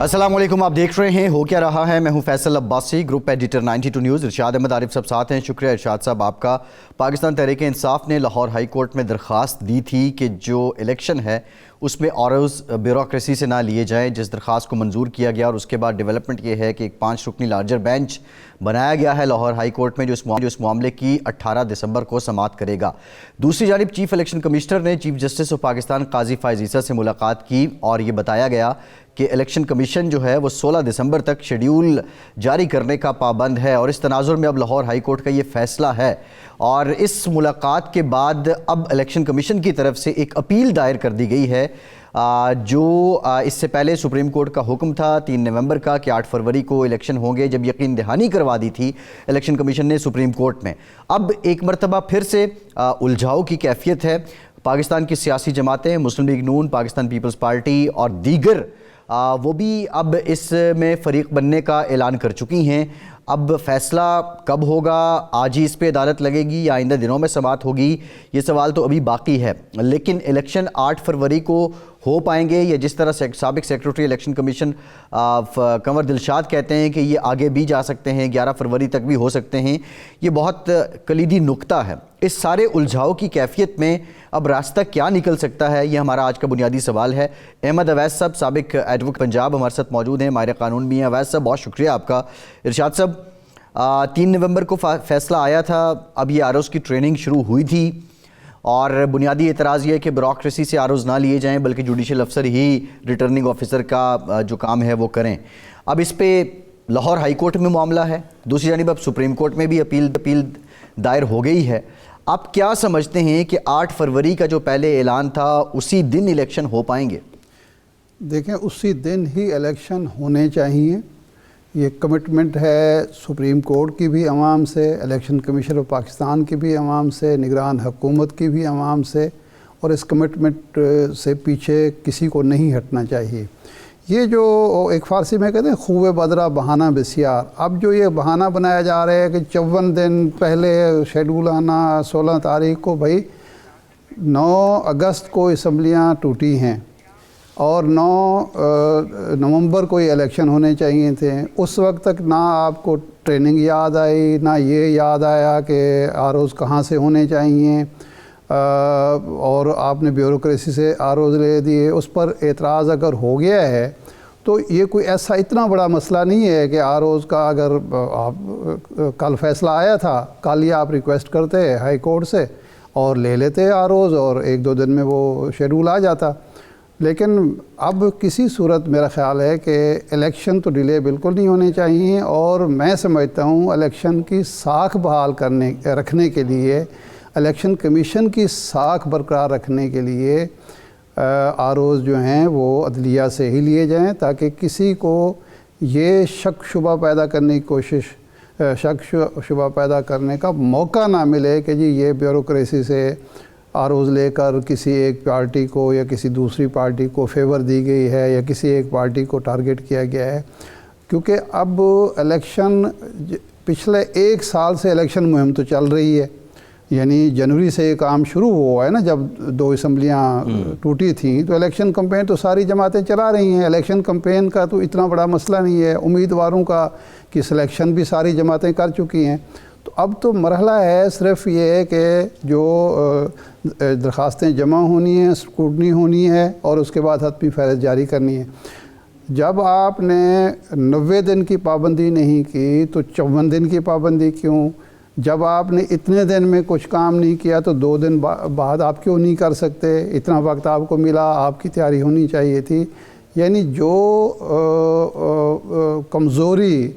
السلام علیکم، آپ دیکھ رہے ہیں ہو کیا رہا ہے۔ میں ہوں Faisal Abbasi, group editor 92 news. Irshad Ahmad Arif صاحب ساتھ ہیں۔ شکریہ ارشاد صاحب آپ کا۔ پاکستان تحریک انصاف نے لاہور ہائی کورٹ میں درخواست دی تھی کہ جو الیکشن ہے اس میں آرز بیوروکریسی سے نہ لیے جائیں، جس درخواست کو منظور کیا گیا، اور اس کے بعد ڈیولپمنٹ یہ ہے کہ ایک 5 رکنی لارجر بینچ بنایا گیا ہے لاہور ہائی کورٹ میں، جو اس معاملے کی 18 دسمبر کو سماعت کرے گا۔ دوسری جانب چیف الیکشن کمشنر نے چیف جسٹس آف پاکستان قاضی فائز عیسیٰ سے ملاقات کی اور یہ بتایا گیا کہ الیکشن کمیشن جو ہے وہ 16 دسمبر تک شیڈیول جاری کرنے کا پابند ہے، اور اس تناظر میں اب لاہور ہائی کورٹ کا یہ فیصلہ ہے۔ اور اس ملاقات کے بعد اب الیکشن کمیشن کی طرف سے ایک اپیل دائر کر دی گئی ہے، جو اس سے پہلے سپریم کورٹ کا حکم تھا 3 نومبر کا کہ 8 فروری کو الیکشن ہوں گے، جب یقین دہانی کروا دی تھی الیکشن کمیشن نے سپریم کورٹ میں۔ اب ایک مرتبہ پھر سے الجھاؤ کی کیفیت ہے۔ پاکستان کی سیاسی جماعتیں، مسلم لیگ نون، پاکستان پیپلز پارٹی اور دیگر وہ بھی اب اس میں فریق بننے کا اعلان کر چکی ہیں۔ اب فیصلہ کب ہوگا؟ آج ہی اس پہ عدالت لگے گی یا آئندہ دنوں میں سماعت ہوگی؟ یہ سوال تو ابھی باقی ہے، لیکن الیکشن 8 فروری کو ہو پائیں گے، یا جس طرح سابق سیکرٹری الیکشن کمیشن کنور دلشاد کہتے ہیں کہ یہ آگے بھی جا سکتے ہیں، 11 فروری تک بھی ہو سکتے ہیں۔ یہ بہت کلیدی نقطہ ہے۔ اس سارے الجھاؤ کی کیفیت میں اب راستہ کیا نکل سکتا ہے، یہ ہمارا آج کا بنیادی سوال ہے۔ احمد اویس صاحب، سابق ایڈوکیٹ پنجاب، ہمارے ساتھ موجود ہیں، ماہر قانون بھی ہیں۔ اویس صاحب بہت شکریہ آپ کا۔ ارشاد صاحب، 3 نومبر کو فیصلہ آیا تھا، اب یہ آرز کی ٹریننگ شروع ہوئی تھی، اور بنیادی اعتراض یہ ہے کہ بیوروکریسی سے آرز نہ لیے جائیں، بلکہ جوڈیشل افسر ہی ریٹرننگ آفیسر کا جو کام ہے وہ کریں۔ اب اس پہ لاہور ہائی کورٹ میں معاملہ ہے، دوسری جانب اب سپریم کورٹ میں بھی اپیل دائر ہو گئی ہے۔ آپ کیا سمجھتے ہیں کہ 8 فروری کا جو پہلے اعلان تھا اسی دن الیکشن ہو پائیں گے؟ دیکھیں، اسی دن ہی الیکشن ہونے چاہیے، یہ کمٹمنٹ ہے سپریم کورٹ کی بھی عوام سے، الیکشن کمیشن آف پاکستان کی بھی عوام سے، نگران حکومت کی بھی عوام سے، اور اس کمٹمنٹ سے پیچھے کسی کو نہیں ہٹنا چاہیے۔ یہ جو ایک فارسی میں کہتے ہیں خوب بدرہ بہانہ بسیار، اب جو یہ بہانہ بنایا جا رہا ہے کہ 54 دن پہلے شیڈول آنا 16 تاریخ کو، بھائی 9 اگست کو اسمبلیاں ٹوٹی ہیں اور 9 نومبر کو یہ الیکشن ہونے چاہیے تھے۔ اس وقت تک نہ آپ کو ٹریننگ یاد آئی، نہ یہ یاد آیا کہ آرز کہاں سے ہونے چاہیے، اور آپ نے بیوروکریسی سے آرز لے دیے۔ اس پر اعتراض اگر ہو گیا ہے تو یہ کوئی ایسا اتنا بڑا مسئلہ نہیں ہے کہ آرز کا اگر آپ کل فیصلہ آیا تھا، کل ہی آپ ریکویسٹ کرتے ہائی کورٹ سے اور لے لیتے آرز، اور 1-2 دن میں وہ شیڈول آ جاتا۔ لیکن اب کسی صورت میرا خیال ہے کہ الیکشن تو ڈیلے بالکل نہیں ہونے چاہیے، اور میں سمجھتا ہوں الیکشن کی ساکھ بحال رکھنے کے لیے، الیکشن کمیشن کی ساکھ برقرار رکھنے کے لیے آرز جو ہیں وہ عدلیہ سے ہی لیے جائیں، تاکہ کسی کو یہ شک شبہ پیدا کرنے کی شک شبہ پیدا کرنے کا موقع نہ ملے کہ جی یہ بیوروکریسی سے آرز لے کر کسی ایک پارٹی کو یا کسی دوسری پارٹی کو فیور دی گئی ہے، یا کسی ایک پارٹی کو ٹارگٹ کیا گیا ہے۔ کیونکہ اب الیکشن پچھلے 1 سال سے الیکشن مہم تو چل رہی ہے، یعنی جنوری سے یہ کام شروع ہوا ہے نا، جب 2 اسمبلیاں ٹوٹی تھیں تو الیکشن کمپین تو ساری جماعتیں چلا رہی ہیں۔ الیکشن کمپین کا تو اتنا بڑا مسئلہ نہیں ہے، امیدواروں کا کی سلیکشن بھی ساری جماعتیں کر چکی ہیں۔ تو اب تو مرحلہ ہے صرف یہ کہ جو درخواستیں جمع ہونی ہیں، اسکروٹنی ہونی ہے، اور اس کے بعد حتمی فہرست جاری کرنی ہے۔ جب آپ نے 90 دن کی پابندی نہیں کی تو 54 دن کی پابندی کیوں؟ جب آپ نے اتنے دن میں کچھ کام نہیں کیا تو 2 دن بعد آپ کیوں نہیں کر سکتے؟ اتنا وقت آپ کو ملا، آپ کی تیاری ہونی چاہیے تھی۔ یعنی جو کمزوری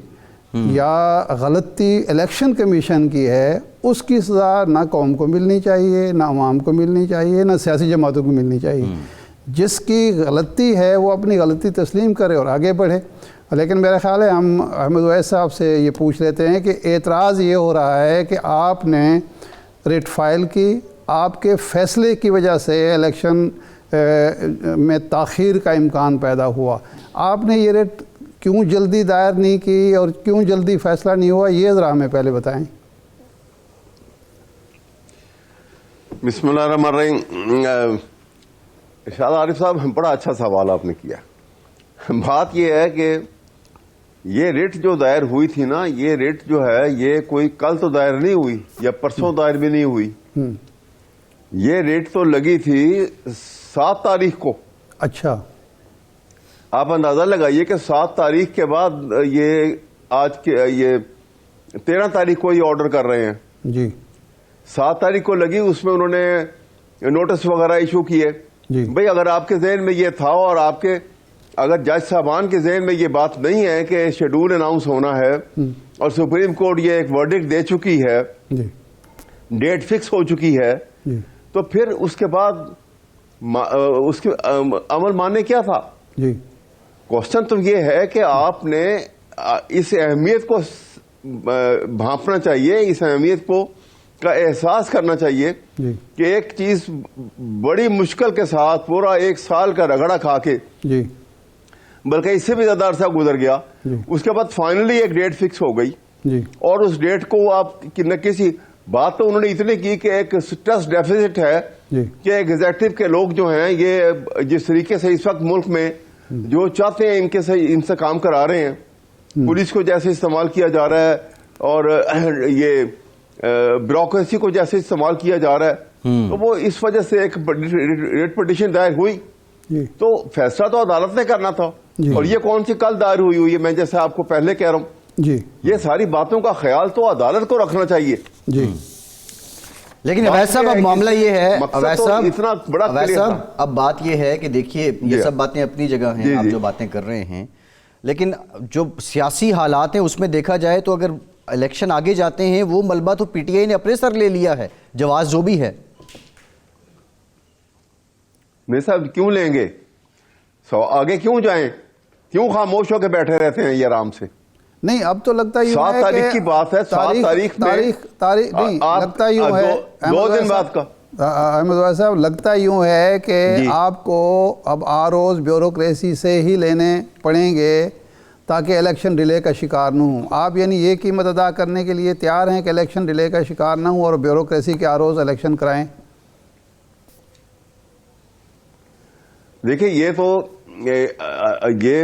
یا غلطی الیکشن کمیشن کی ہے، اس کی سزا نہ قوم کو ملنی چاہیے، نہ عوام کو ملنی چاہیے، نہ سیاسی جماعتوں کو ملنی چاہیے۔ جس کی غلطی ہے وہ اپنی غلطی تسلیم کرے اور آگے بڑھے۔ لیکن میرا خیال ہے ہم احمد اویس صاحب سے یہ پوچھ لیتے ہیں کہ اعتراض یہ ہو رہا ہے کہ آپ نے ریٹ فائل کی، آپ کے فیصلے کی وجہ سے الیکشن میں تاخیر کا امکان پیدا ہوا، آپ نے یہ ریٹ کیوں جلدی دائر نہیں کی اور کیوں جلدی فیصلہ نہیں ہوا، یہ ذرا ہمیں پہلے بتائیں۔ بسم اللہ الرحمن الرحیم۔ ارشاد عارف صاحب، بڑا اچھا سوال آپ نے کیا۔ بات یہ ہے کہ یہ ریٹ جو دائر ہوئی تھی نا، یہ ریٹ جو ہے یہ کوئی کل تو دائر نہیں ہوئی یا پرسوں دائر بھی نہیں ہوئی. یہ ریٹ تو لگی تھی 7 تاریخ کو. اچھا. آپ اندازہ لگائیے کہ 7 تاریخ کے بعد یہ آج کے یہ 13 تاریخ کو یہ آرڈر کر رہے ہیں. جی. 7 تاریخ کو لگی، اس میں انہوں نے نوٹس وغیرہ ایشو کیے. جی. بھئی اگر آپ کے ذہن میں یہ تھا اور آپ کے اگر جج صاحبان کے ذہن میں یہ بات نہیں ہے کہ شیڈول اناؤنس ہونا ہے اور سپریم کورٹ یہ ایک ورڈکٹ دے چکی ہے، جی. ڈیٹ فکس ہو چکی ہے، جی. تو پھر اس کے بعد اس کے عمل ماننے کیا تھا؟ جی. کوشچن تو یہ ہے کہ آپ نے اس اہمیت کو بھانپنا چاہیے، اس اہمیت کو کا احساس کرنا چاہیے جی. کہ ایک چیز بڑی مشکل کے ساتھ پورا 1 سال کا رگڑا کھا کے، جی. بلکہ اس سے بھی زیادہ عرصہ گزر گیا، جی. اس کے بعد فائنلی ایک ڈیٹ فکس ہو گئی. جی. اور اس ڈیٹ کو آپ نہ کسی بات تو انہوں نے اتنی کی کہ ایک ٹرسٹ ڈیفیسٹ ہے جی. کہ ایگزیکٹو کے لوگ جو ہیں یہ جس طریقے سے اس وقت ملک میں جو چاہتے ہیں ان سے کام کرا رہے ہیں، پولیس کو جیسے استعمال کیا جا رہا ہے اور یہ بیوروکریسی کو جیسے استعمال کیا جا رہا ہے، تو وہ اس وجہ سے ایک ریٹ پٹیشن دائر ہوئی. جی. تو فیصلہ تو عدالت نے کرنا تھا. جی. اور یہ کون سی کل دائر ہوئی ہے؟ میں جیسے آپ کو پہلے کہہ رہا ہوں، جی. یہ ساری باتوں کا خیال تو عدالت کو رکھنا چاہیے. جی. لیکن اویس صاحب اب معاملہ یہ ہے، اویس صاحب اتنا بڑا اویس صاحب اب بات یہ ہے کہ دیکھیے یہ سب باتیں اپنی جگہ ہیں، آپ جی. جو باتیں کر رہے ہیں، لیکن جو سیاسی حالات ہیں اس میں دیکھا جائے تو اگر الیکشن آگے جاتے ہیں وہ ملبہ تو پی ٹی آئی نے اپنے سر لے لیا ہے، جواز جو بھی ہے. میرے صاحب کیوں لیں گے؟ آگے کیوں جائیں؟ کیوں خاموش ہو کے بیٹھے رہتے ہیں یہ آرام سے؟ نہیں، اب تو لگتا یوں ہے 7 تاریخ کی بات ہے، 7 تاریخ میں نہیں لگتا یوں ہے 2 دن بعد کا احمد اویس صاحب، لگتا یوں ہے کہ آپ کو اب آروز بیوروکریسی سے ہی لینے پڑیں گے تاکہ الیکشن ڈیلے کا شکار نہ ہوں. آپ یعنی یہ قیمت ادا کرنے کے لیے تیار ہیں کہ الیکشن ڈیلے کا شکار نہ ہوں اور بیوروکریسی کے آروز الیکشن کرائیں؟ دیکھیں، یہ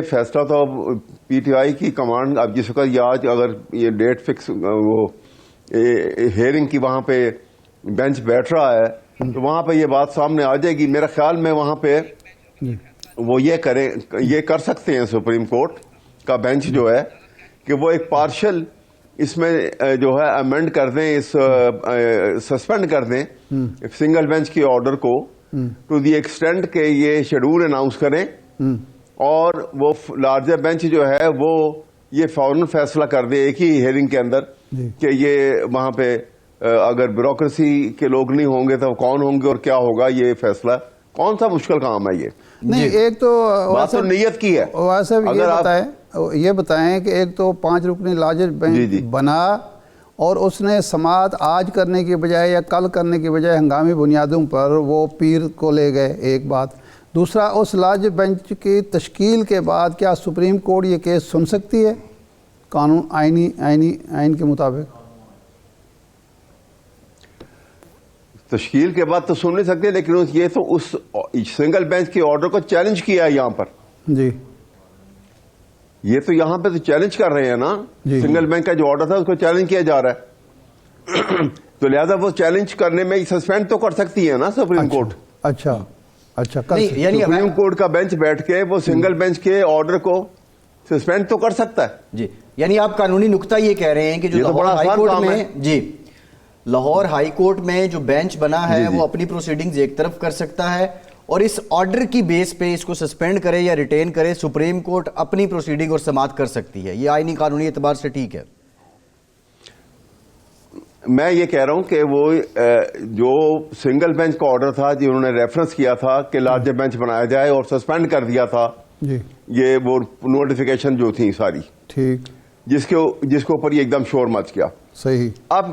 فیصلہ تو اب پی ٹی آئی کی کمانڈ، اب جس وقت آج اگر یہ ڈیٹ فکس وہ ہیئرنگ کی وہاں پہ بینچ بیٹھ رہا ہے تو وہاں پہ یہ بات سامنے آ جائے گی. میرا خیال میں وہاں پہ وہ یہ کر سکتے ہیں سپریم کورٹ کا بینچ جو ہے کہ وہ ایک پارشل اس میں جو ہے امینڈ کر دیں، سسپینڈ کر دیں سنگل بینچ کے آرڈر کو ٹو دی ایکسٹینٹ کہ یہ شیڈول اناؤنس کریں اور وہ لارجر بینچ جو ہے وہ یہ فوراً فیصلہ کر دے ایک ہی ہیئرنگ کے اندر کہ یہ وہاں پہ اگر بیوروکریسی کے لوگ نہیں ہوں گے تو کون ہوں گے اور کیا ہوگا. یہ فیصلہ کون سا مشکل کام ہے یہ؟ نہیں، ایک تو بات تو نیت کی ہے. یہ بتائیں کہ ایک تو 5 رکنی لارجر بینچ بنا اور اس نے سماعت آج کرنے کی بجائے یا کل کرنے کی بجائے ہنگامی بنیادوں پر وہ پیر کو لے گئے، ایک بات. دوسرا، اس لارج بینچ کی تشکیل کے بعد کیا سپریم کورٹ یہ کیس سن سکتی ہے قانون آئین کے مطابق؟ تشکیل کے بعد تو سن نہیں سکتے، لیکن یہ تو اس سنگل بینچ کے آرڈر کو چیلنج کیا ہے یہاں پر. جی. یہ تو یہاں پہ تو چیلنج کر رہے ہیں نا. سنگل بینچ کا جو آرڈر تھا اس کو چیلنج کیا جا رہا ہے تو لہذا وہ چیلنج کرنے میں سسپینڈ تو کر سکتی ہے نا سپریم کورٹ. اچھا. یعنی سپریم کورٹ کا بینچ بیٹھ کے وہ سنگل بینچ کے آرڈر کو سسپینڈ تو کر سکتا ہے. جی، یعنی آپ قانونی نقطہ یہ کہہ رہے ہیں کہ جو لاہور ہائی کورٹ میں لاہور ہائی کورٹ میں جو بینچ بنا ہے وہ اپنی پروسیڈنگز ایک طرف کر سکتا ہے اور اس آرڈر کی بیس پہ اس کو سسپینڈ کرے یا ریٹین کرے، سپریم کورٹ اپنی پروسیڈنگ اور سماعت کر سکتی ہے. یہ آئینی قانونی اعتبار سے ٹھیک ہے؟ میں یہ کہہ رہا ہوں کہ وہ جو سنگل بینچ کا آرڈر تھا جی، انہوں نے ریفرنس کیا تھا کہ لارجر بینچ بنایا جائے اور سسپینڈ کر دیا تھا یہ وہ نوٹیفیکیشن جو تھی ساری، ٹھیک، جس کے اوپر یہ ایک دم شور مچ گیا. صحیح. اب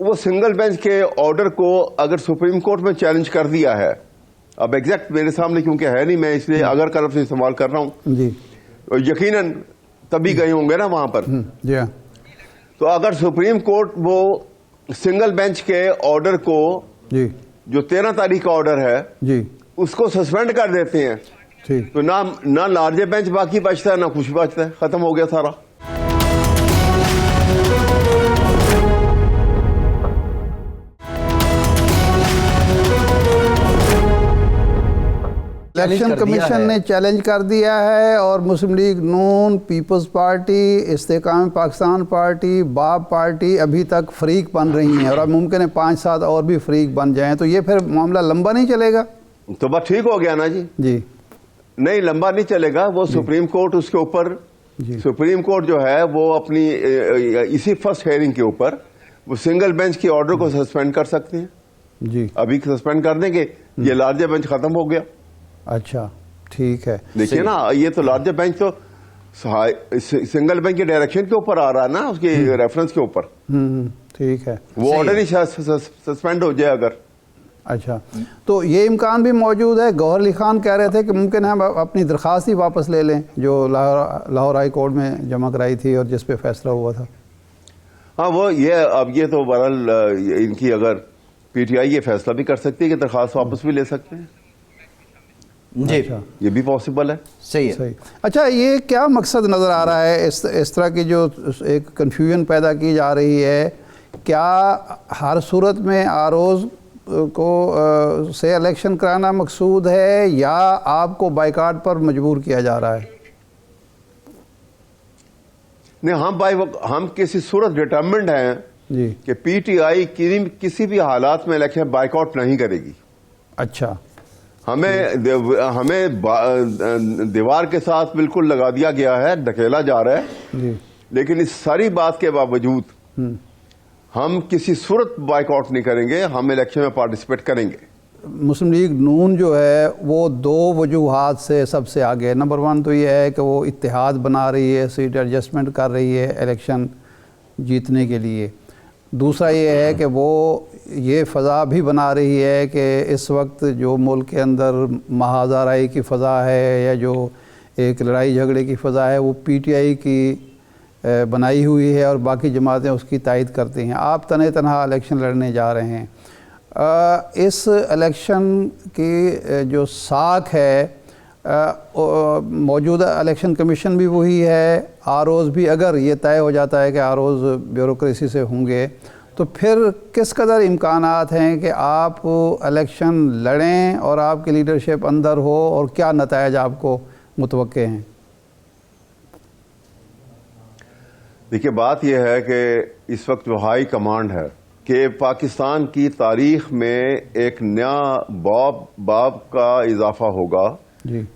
وہ سنگل بینچ کے آرڈر کو اگر سپریم کورٹ میں چیلنج کر دیا ہے، اب ایگزیکٹ میرے سامنے کیونکہ ہے نہیں، میں اس لیے اگر کا لفظ استعمال کر رہا ہوں جی، یقیناً تبھی گئے ہوں گے نا وہاں پر. جی ہاں. تو اگر سپریم کورٹ وہ سنگل بینچ کے آرڈر کو جی، جو 13 تاریخ کا آرڈر ہے جی، اس کو سسپینڈ کر دیتے ہیں ٹھیک. تو نہ لارجر بینچ باقی بچتا ہے، نہ کچھ بچتا ہے، ختم ہو گیا سارا. الیکشن کمیشن نے چیلنج کر دیا ہے، اور مسلم لیگ نون، پیپلز پارٹی، استحکام پاکستان پارٹی، باب پارٹی ابھی تک فریق بن رہی ہیں، اور اب ممکن ہے 5-7 اور بھی فریق بن جائیں. تو یہ پھر معاملہ لمبا نہیں چلے گا؟ تو بس ٹھیک ہو گیا نا جی. جی نہیں، لمبا نہیں چلے گا. وہ سپریم کورٹ اس کے اوپر، سپریم کورٹ جو ہے وہ اپنی اسی فرسٹ ہیئرنگ کے اوپر وہ سنگل بینچ کی آرڈر کو سسپینڈ کر سکتے ہیں. جی ابھی سسپینڈ کر دیں گے، یہ لارجر بینچ ختم ہو گیا. اچھا ٹھیک ہے. دیکھیے نا، یہ تو لارجر بینچ تو سنگل بینچ کے ڈائریکشن کے اوپر آ رہا ہے نا، اس کے ریفرنس کے اوپر. ٹھیک ہے. وہ آرڈر ہی سسپینڈ ہو جائے اگر. اچھا، تو یہ امکان بھی موجود ہے. گوہر علی خان کہہ رہے تھے کہ ممکن ہے ہم اپنی درخواست ہی واپس لے لیں جو لاہور ہائی کورٹ میں جمع کرائی تھی اور جس پہ فیصلہ ہوا تھا. ہاں، وہ اب یہ تو بہرحال ان کی اگر پی ٹی آئی یہ فیصلہ بھی کر سکتی ہے کہ درخواست واپس بھی لے سکتے ہیں. جی یہ بھی پاسبل ہے. صحیح ہے. اچھا، یہ کیا مقصد نظر آ رہا ہے اس طرح کی جو ایک کنفیوژن پیدا کی جا رہی ہے؟ کیا ہر صورت میں آروز کو سے الیکشن کرانا مقصود ہے، یا آپ کو بائیکاٹ پر مجبور کیا جا رہا ہے؟ نہیں، ہم کسی صورت ڈٹرمنڈ ہیں جی کہ پی ٹی آئی کسی بھی حالات میں الیکشن بائیکاٹ نہیں کرے گی. اچھا، ہمیں دیوار کے ساتھ بالکل لگا دیا گیا ہے، دھکیلا جا رہا ہے. جی لیکن اس ساری بات کے باوجود ہم کسی صورت بائیکاٹ نہیں کریں گے، ہم الیکشن میں پارٹیسپیٹ کریں گے. مسلم لیگ نون جو ہے وہ 2 وجوہات سے سب سے آگے. نمبر 1 تو یہ ہے کہ وہ اتحاد بنا رہی ہے، سیٹ ایڈجسٹمنٹ کر رہی ہے الیکشن جیتنے کے لیے. دوسرا یہ ہے کہ وہ یہ فضا بھی بنا رہی ہے کہ اس وقت جو ملک کے اندر محاذ آرائی کی فضا ہے، یا جو ایک لڑائی جھگڑے کی فضا ہے، وہ پی ٹی آئی کی بنائی ہوئی ہے، اور باقی جماعتیں اس کی تائید کرتی ہیں. آپ تنہا الیکشن لڑنے جا رہے ہیں. اس الیکشن کی جو ساکھ ہے، موجودہ الیکشن کمیشن بھی وہی ہے، آروز بھی اگر یہ طے ہو جاتا ہے کہ آروز بیوروکریسی سے ہوں گے، تو پھر کس قدر امکانات ہیں کہ آپ الیکشن لڑیں اور آپ کی لیڈرشپ اندر ہو، اور کیا نتائج آپ کو متوقع ہیں؟ دیکھیے، بات یہ ہے کہ اس وقت جو ہائی کمانڈ ہے کہ پاکستان کی تاریخ میں ایک نیا باب کا اضافہ ہوگا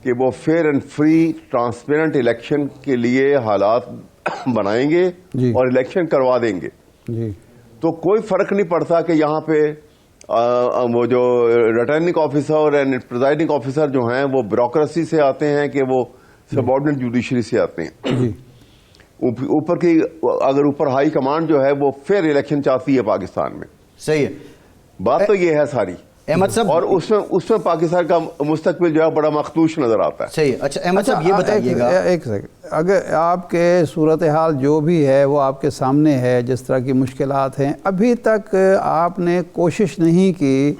کہ وہ fair and free transparent election کے لیے حالات بنائیں گے اور الیکشن کروا دیں گے. تو کوئی فرق نہیں پڑتا کہ یہاں پہ وہ جو returning officer and presiding officer جو ہیں وہ بیوروکریسی سے آتے ہیں کہ وہ سبارڈینیٹ جوڈیشری سے آتے ہیں. اوپر کی اگر اوپر ہائی کمانڈ جو ہے وہ فیئر الیکشن چاہتی ہے پاکستان میں. صحیح ہے. بات تو یہ ہے ساری. احمد صاحب، اور اس میں پاکستان کا مستقبل جو ہے بڑا مخدوش نظر آتا ہے. صحیح. اچھا احمد صاحب، یہ بتائیے گا، ایک سیکنڈ، اگر آپ کے صورتحال جو بھی ہے وہ آپ کے سامنے ہے، جس طرح کی مشکلات ہیں، ابھی تک آپ نے کوشش نہیں کی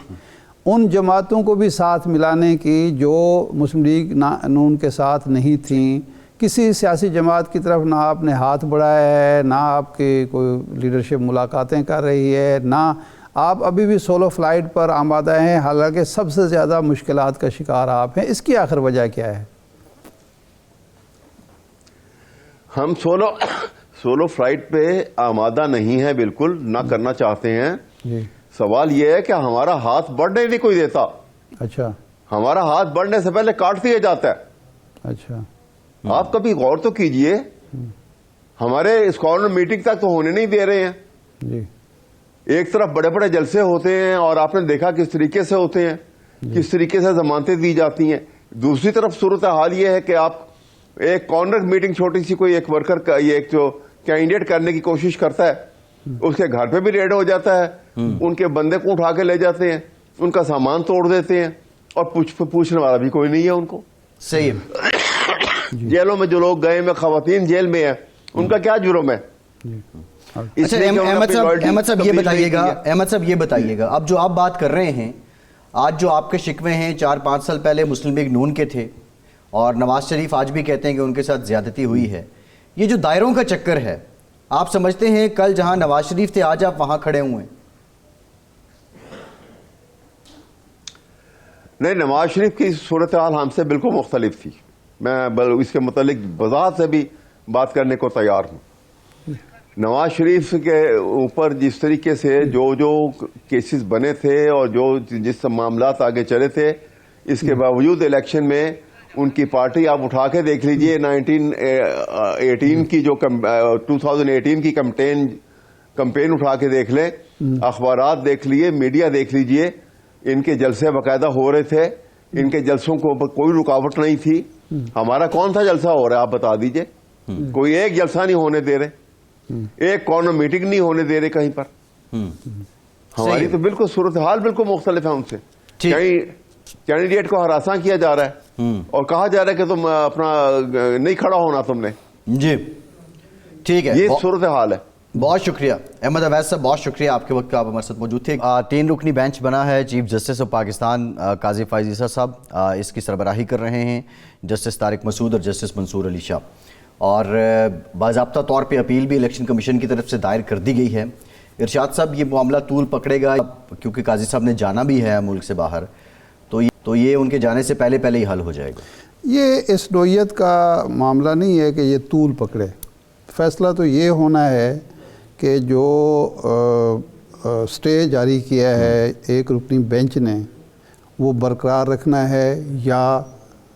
ان جماعتوں کو بھی ساتھ ملانے کی جو مسلم لیگ نون کے ساتھ نہیں تھیں. کسی سیاسی جماعت کی طرف نہ آپ نے ہاتھ بڑھایا ہے، نہ آپ کی کوئی لیڈرشپ ملاقاتیں کر رہی ہے، نہ آپ ابھی بھی سولو فلائٹ پر آمادہ ہیں، حالانکہ سب سے زیادہ مشکلات کا شکار آپ ہیں. اس کی آخر وجہ کیا ہے؟ ہم سولو فلائٹ پہ آمادہ نہیں ہیں، بالکل نہ کرنا چاہتے ہیں. سوال یہ ہے کہ ہمارا ہاتھ بڑھنے نہیں کوئی دیتا. اچھا، ہمارا ہاتھ بڑھنے سے پہلے کاٹ دیا جاتا ہے. اچھا، آپ کبھی غور تو کیجئے، ہمارے اس کارنر میٹنگ تک تو ہونے نہیں دے رہے ہیں. جی، ایک طرف بڑے بڑے جلسے ہوتے ہیں اور آپ نے دیکھا کس طریقے سے ہوتے ہیں، کس طریقے سے ضمانتیں دی جاتی ہیں. دوسری طرف صورتحال یہ ہے کہ آپ ایک کارنر میٹنگ چھوٹی سی کوئی ایک ورکر کا ایک جو کینڈیڈیٹ کرنے کی کوشش کرتا ہے، اس کے گھر پہ بھی ریڈ ہو جاتا ہے، ان کے بندے کو اٹھا کے لے جاتے ہیں، ان کا سامان توڑ دیتے ہیں، اور پوچھنے والا بھی کوئی نہیں ہے ان کو. صحیح. جیلوں میں جو لوگ گئے ہیں، خواتین جیل میں ہیں، ان کا کیا جرم ہے؟ اچھا احمد صاحب یہ بتائیے گا، اب جو آپ بات کر رہے ہیں، آج جو آپ کے شکوے ہیں 4-5 سال پہلے مسلم لیگ نون کے تھے، اور نواز شریف آج بھی کہتے ہیں کہ ان کے ساتھ زیادتی ہوئی ہے. یہ جو دائروں کا چکر ہے، آپ سمجھتے ہیں کل جہاں نواز شریف تھے آج آپ وہاں کھڑے ہوئے ہیں؟ نہیں، نواز شریف کی صورتحال ہم سے بالکل مختلف تھی. میں اس کے متعلق وضاحت سے بھی بات کرنے کو تیار ہوں. نواز شریف کے اوپر جس طریقے سے جو کیسز بنے تھے اور جس معاملات آگے چلے تھے، اس کے باوجود الیکشن میں ان کی پارٹی آپ اٹھا کے دیکھ لیجئے 2018 کی کمپین اٹھا کے دیکھ لیں، اخبارات دیکھ لیے، میڈیا دیکھ لیجئے، ان کے جلسے باقاعدہ ہو رہے تھے. ان کے جلسوں کو کوئی رکاوٹ نہیں تھی. ہمارا کون سا جلسہ ہو رہا ہے آپ بتا دیجئے؟ کوئی ایک جلسہ نہیں ہونے دے رہے، ایک کارنر میٹنگ نہیں ہونے دے رہے کہیں پر. ہماری تو بالکل صورتحال بالکل مختلف ہے ان سے. کہیں کینڈیڈیٹ کو ہراساں کیا جا رہا ہے اور کہا جا رہا ہے کہ تم اپنا نہیں کھڑا ہونا تم نے. جی ٹھیک ہے، یہ صورتحال ہے. بہت شکریہ احمد اویس صاحب، بہت شکریہ آپ کے وقت کا، آپ ہمارے ساتھ موجود تھے. 3 رکنی بینچ بنا ہے. چیف جسٹس آف پاکستان قاضی فائز عیسیٰ صاحب اس کی سربراہی کر رہے ہیں، جسٹس طارق مسعود اور جسٹس منصور علی شاہ. اور باضابطہ طور پہ اپیل بھی الیکشن کمیشن کی طرف سے دائر کر دی گئی ہے. ارشاد صاحب، یہ معاملہ طول پکڑے گا کیونکہ قاضی صاحب نے جانا بھی ہے ملک سے باہر، تو یہ ان کے جانے سے پہلے ہی حل ہو جائے گا؟ یہ اس نوعیت کا معاملہ نہیں ہے کہ یہ طول پکڑے. فیصلہ تو یہ ہونا ہے کہ جو سٹے جاری کیا ہے ایک رکنی بینچ نے، وہ برقرار رکھنا ہے یا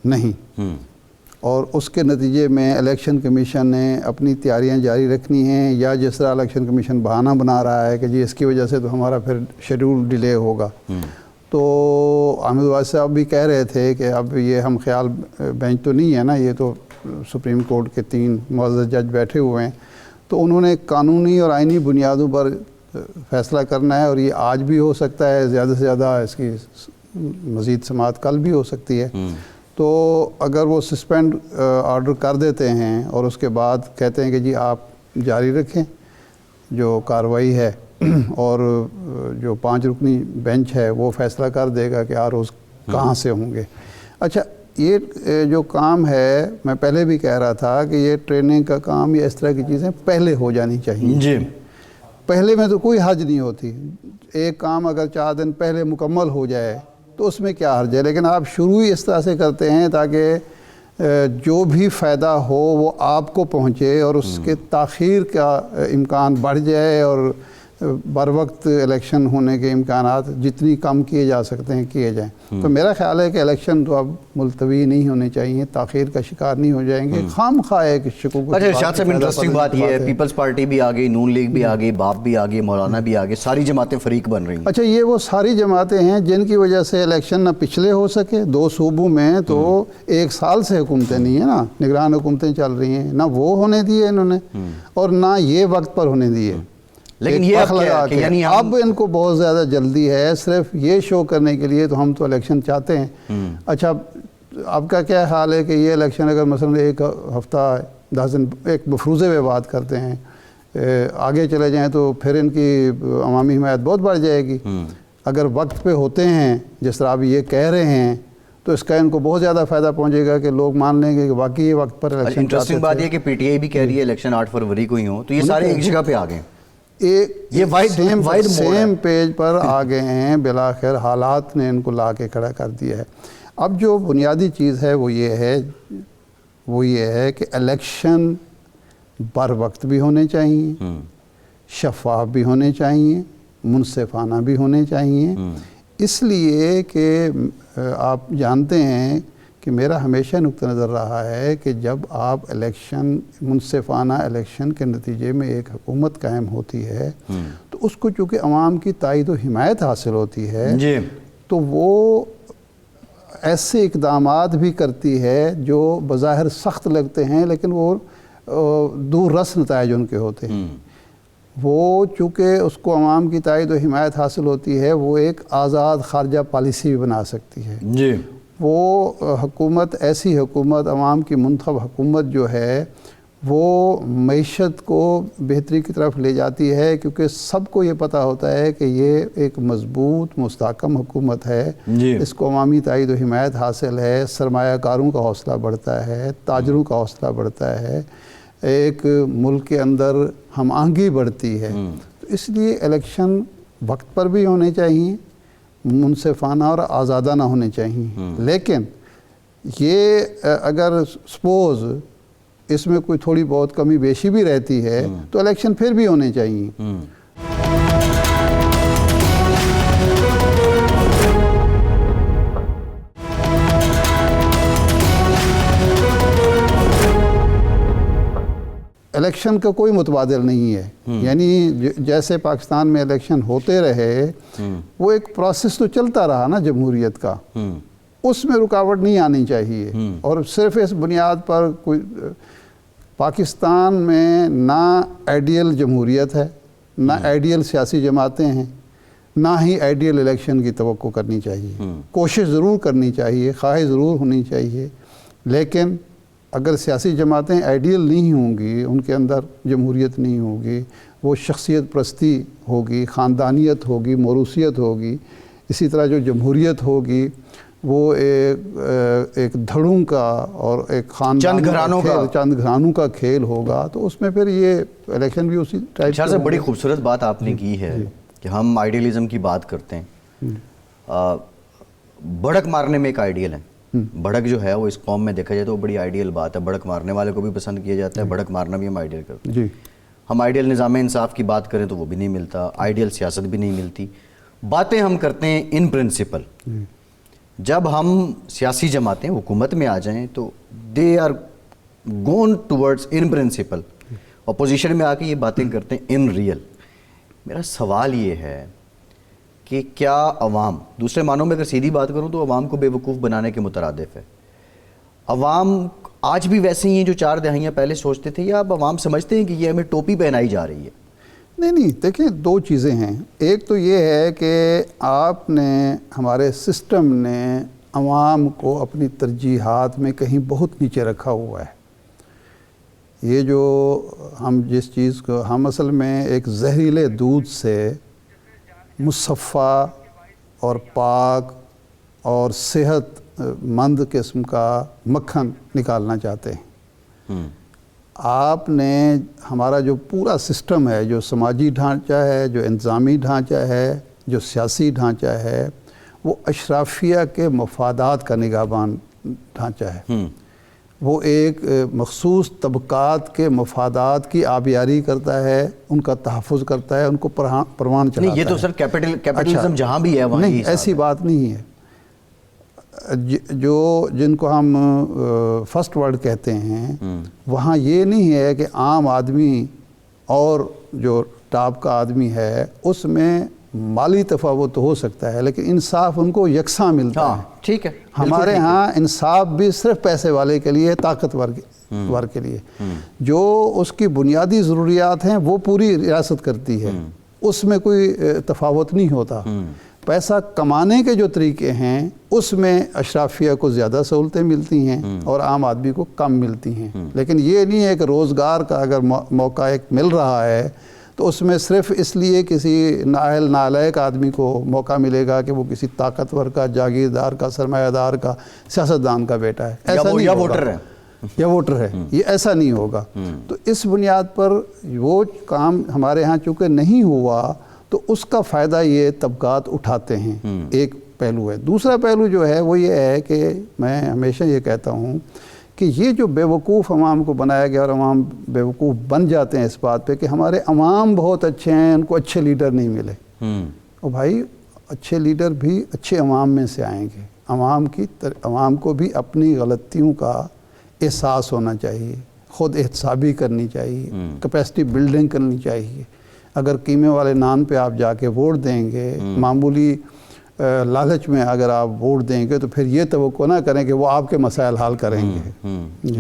نہیں، اور اس کے نتیجے میں الیکشن کمیشن نے اپنی تیاریاں جاری رکھنی ہیں، یا جس طرح الیکشن کمیشن بہانہ بنا رہا ہے کہ جی اس کی وجہ سے تو ہمارا پھر شیڈول ڈیلے ہوگا. تو احمد واز صاحب بھی کہہ رہے تھے کہ اب یہ ہم خیال بینچ تو نہیں ہے نا، یہ تو سپریم کورٹ کے 3 معزز جج بیٹھے ہوئے ہیں، تو انہوں نے قانونی اور آئینی بنیادوں پر فیصلہ کرنا ہے، اور یہ آج بھی ہو سکتا ہے، زیادہ سے زیادہ اس کی مزید سماعت کل بھی ہو سکتی ہے. تو اگر وہ سسپینڈ آرڈر کر دیتے ہیں اور اس کے بعد کہتے ہیں کہ جی آپ جاری رکھیں جو کارروائی ہے، اور جو 5 رکنی بینچ ہے وہ فیصلہ کر دے گا کہ روز کہاں سے ہوں گے. اچھا، یہ جو کام ہے، میں پہلے بھی کہہ رہا تھا کہ یہ ٹریننگ کا کام یا اس طرح کی چیزیں پہلے ہو جانی چاہیے. جی، پہلے میں تو کوئی حرج نہیں ہوتی. ایک کام اگر 4 دن پہلے مکمل ہو جائے تو اس میں کیا حرج ہے، لیکن آپ شروع ہی اس طرح سے کرتے ہیں تاکہ جو بھی فائدہ ہو وہ آپ کو پہنچے اور اس کے تاخیر کا امکان بڑھ جائے، اور بر وقت الیکشن ہونے کے امکانات جتنی کم کیے جا سکتے ہیں کیے جائیں. تو میرا خیال ہے کہ الیکشن تو اب ملتوی نہیں ہونے چاہیے، تاخیر کا شکار نہیں ہو جائیں گے، خام خواہ ہے کہ شکوک. اچھا ارشاد صاحب، انٹرسٹنگ بات یہ ہے، پیپلز پارٹی بھی آگئی، نون لیگ بھی آگئی، باپ بھی آگئی، مولانا بھی آگئے، ساری جماعتیں فریق بن رہی ہیں. اچھا، یہ وہ ساری جماعتیں ہیں جن کی وجہ سے الیکشن نہ پچھلے ہو سکے. 2 صوبوں میں تو 1 سال سے حکومتیں نہیں ہیں نا، نگران حکومتیں چل رہی ہیں، نہ وہ ہونے دیے انہوں نے اور نہ یہ وقت پر ہونے دیے. لیکن یہ یعنی اب ان کو بہت زیادہ جلدی ہے صرف یہ شو کرنے کے لیے تو ہم تو الیکشن چاہتے ہیں. اچھا، آپ کا کیا حال ہے کہ یہ الیکشن اگر مثلا 1 ہفتہ 10 دن ایک مفروضے پہ بات کرتے ہیں، آگے چلے جائیں تو پھر ان کی عوامی حمایت بہت بڑھ جائے گی. اگر وقت پہ ہوتے ہیں جس طرح اب یہ کہہ رہے ہیں تو اس کا ان کو بہت زیادہ فائدہ پہنچے گا کہ لوگ مان لیں گے کہ واقعی یہ وقت پر الیکشن. انٹرسٹنگ بات یہ کہ پی ٹی آئی بھی کہہ رہی ہے الیکشن 8 فروری کو ہی ہوں، تو یہ سارے ایک جگہ پہ آ گئے، یہ سیم پیج پر آ گئے ہیں. بالآخر حالات نے ان کو لا کے کھڑا کر دیا ہے. اب جو بنیادی چیز ہے وہ یہ ہے کہ الیکشن بر وقت بھی ہونے چاہیے، شفاف بھی ہونے چاہیے، منصفانہ بھی ہونے چاہیے. اس لیے کہ آپ جانتے ہیں کہ میرا ہمیشہ نقطہ نظر رہا ہے کہ جب آپ الیکشن منصفانہ الیکشن کے نتیجے میں ایک حکومت قائم ہوتی ہے تو اس کو چونکہ عوام کی تائید و حمایت حاصل ہوتی ہے تو وہ ایسے اقدامات بھی کرتی ہے جو بظاہر سخت لگتے ہیں لیکن وہ دور رس نتائج ان کے ہوتے ہیں. وہ چونکہ اس کو عوام کی تائید و حمایت حاصل ہوتی ہے وہ ایک آزاد خارجہ پالیسی بھی بنا سکتی ہے. وہ حکومت ایسی حکومت عوام کی منتخب حکومت جو ہے وہ معیشت کو بہتری کی طرف لے جاتی ہے، کیونکہ سب کو یہ پتہ ہوتا ہے کہ یہ ایک مضبوط مستحکم حکومت ہے جی۔ اس کو عوامی تائید و حمایت حاصل ہے، سرمایہ کاروں کا حوصلہ بڑھتا ہے، تاجروں کا حوصلہ بڑھتا ہے، ایک ملک کے اندر ہم آہنگی بڑھتی ہے۔ تو اس لیے الیکشن وقت پر بھی ہونے چاہیے، منصفانہ اور آزادانہ ہونے چاہیے، لیکن یہ اگر سپوز اس میں کوئی تھوڑی بہت کمی بیشی بھی رہتی ہے تو الیکشن پھر بھی ہونے چاہیے۔ الیکشن کا کوئی متبادل نہیں ہے، یعنی جیسے پاکستان میں الیکشن ہوتے رہے وہ ایک پروسیس تو چلتا رہا نا جمہوریت کا، اس میں رکاوٹ نہیں آنی چاہیے۔ اور صرف اس بنیاد پر کوئی پاکستان میں نہ آئیڈیل جمہوریت ہے، نہ آئیڈیل سیاسی جماعتیں ہیں، نہ ہی آئیڈیل الیکشن کی توقع کرنی چاہیے۔ کوشش ضرور کرنی چاہیے، خواہش ضرور ہونی چاہیے، لیکن اگر سیاسی جماعتیں آئیڈیل نہیں ہوں گی، ان کے اندر جمہوریت نہیں ہوگی، وہ شخصیت پرستی ہوگی، خاندانیت ہوگی، موروثیت ہوگی، اسی طرح جو جمہوریت ہوگی وہ ایک دھڑوں کا اور ایک چند گھرانوں کا کھیل ہوگا، تو اس میں پھر یہ الیکشن بھی اسی ٹائپ سے بڑی خوبصورت بات آپ نے کی ہے کہ ہم آئیڈیلزم کی بات کرتے ہیں۔ بڑک مارنے میں ایک آئیڈیل ہے، بڑک جو ہے وہ اس قوم میں دیکھا جائے تو وہ بڑی آئیڈیل بات ہے، بڑک مارنے والے کو بھی پسند کیا جاتا ہے، بڑک مارنا بھی ہم آئیڈیل کرتے ہیں۔ ہم آئیڈیل نظام انصاف کی بات کریں تو وہ بھی نہیں ملتا، آئیڈیل سیاست بھی نہیں ملتی۔ باتیں ہم کرتے ہیں ان پرنسپل، جب ہم سیاسی جماعتیں حکومت میں آ جائیں تو دے آر گون ٹورڈز ان پرنسپل، اپوزیشن میں آ کے یہ باتیں کرتے ہیں ان ریئل۔ میرا سوال یہ ہے کہ کیا عوام، دوسرے معنوں میں اگر سیدھی بات کروں تو عوام کو بے وقوف بنانے کے مترادف ہے؟ عوام آج بھی ویسے ہی ہیں جو 4 دہائیاں پہلے سوچتے تھے، یا اب عوام سمجھتے ہیں کہ یہ ہمیں ٹوپی پہنائی جا رہی ہے؟ نہیں، دیکھیں 2 چیزیں ہیں۔ ایک تو یہ ہے کہ آپ نے، ہمارے سسٹم نے عوام کو اپنی ترجیحات میں کہیں بہت نیچے رکھا ہوا ہے۔ یہ جو ہم جس چیز کو ہم اصل میں ایک زہریلے دودھ سے مصفہ اور پاک اور صحت مند قسم کا مکھن نکالنا چاہتے ہیں۔ آپ نے ہمارا جو پورا سسٹم ہے، جو سماجی ڈھانچہ ہے، جو انتظامی ڈھانچہ ہے، جو سیاسی ڈھانچہ ہے، وہ اشرافیہ کے مفادات کا نگہبان ڈھانچہ ہے۔ وہ ایک مخصوص طبقات کے مفادات کی آبیاری کرتا ہے، ان کا تحفظ کرتا ہے، ان کو پروان چلاتا ہے۔ یہ تو سر کیپٹلزم جہاں بھی ہے وہاں نہیں، ایسی بات نہیں ہے۔ جن کو ہم فرسٹ ورلڈ کہتے ہیں، وہاں یہ نہیں ہے کہ عام آدمی اور جو ٹاپ کا آدمی ہے اس میں مالی تفاوت ہو سکتا ہے، لیکن انصاف ان کو یکساں ملتا ہے۔ ٹھیک ہے، ہمارے ہاں انصاف بھی صرف پیسے والے کے لیے، طاقتور کے لیے۔ جو اس کی بنیادی ضروریات ہیں وہ پوری ریاست کرتی ہے، اس میں کوئی تفاوت نہیں ہوتا۔ پیسہ کمانے کے جو طریقے ہیں اس میں اشرافیہ کو زیادہ سہولتیں ملتی ہیں اور عام آدمی کو کم ملتی ہیں، لیکن یہ نہیں ہے کہ روزگار کا اگر موقع ایک مل رہا ہے تو اس میں صرف اس لیے کسی نااہل نالائق آدمی کو موقع ملے گا کہ وہ کسی طاقتور کا، جاگیردار کا، سرمایہ دار کا، سیاستدان کا بیٹا ہے، ایسا نہیں یا ہوگا، ووٹر ہے، یا ووٹر ہے، یہ ایسا نہیں ہوگا۔ تو اس بنیاد پر وہ کام ہمارے ہاں چونکہ نہیں ہوا تو اس کا فائدہ یہ طبقات اٹھاتے ہیں، ایک پہلو ہے۔ دوسرا پہلو جو ہے وہ یہ ہے کہ میں ہمیشہ یہ کہتا ہوں کہ یہ جو بے وقوف عوام کو بنایا گیا اور عوام بے وقوف بن جاتے ہیں اس بات پہ کہ ہمارے عوام بہت اچھے ہیں، ان کو اچھے لیڈر نہیں ملے۔ اور بھائی اچھے لیڈر بھی اچھے عوام میں سے آئیں گے۔ عوام کو بھی اپنی غلطیوں کا احساس ہونا چاہیے، خود احتسابی کرنی چاہیے، کیپیسٹی بلڈنگ کرنی چاہیے۔ اگر قیمے والے نان پہ آپ جا کے ووٹ دیں گے، معمولی لالچ میں اگر آپ ووٹ دیں گے تو پھر یہ توقع نہ کریں کہ وہ آپ کے مسائل حل کریں گے۔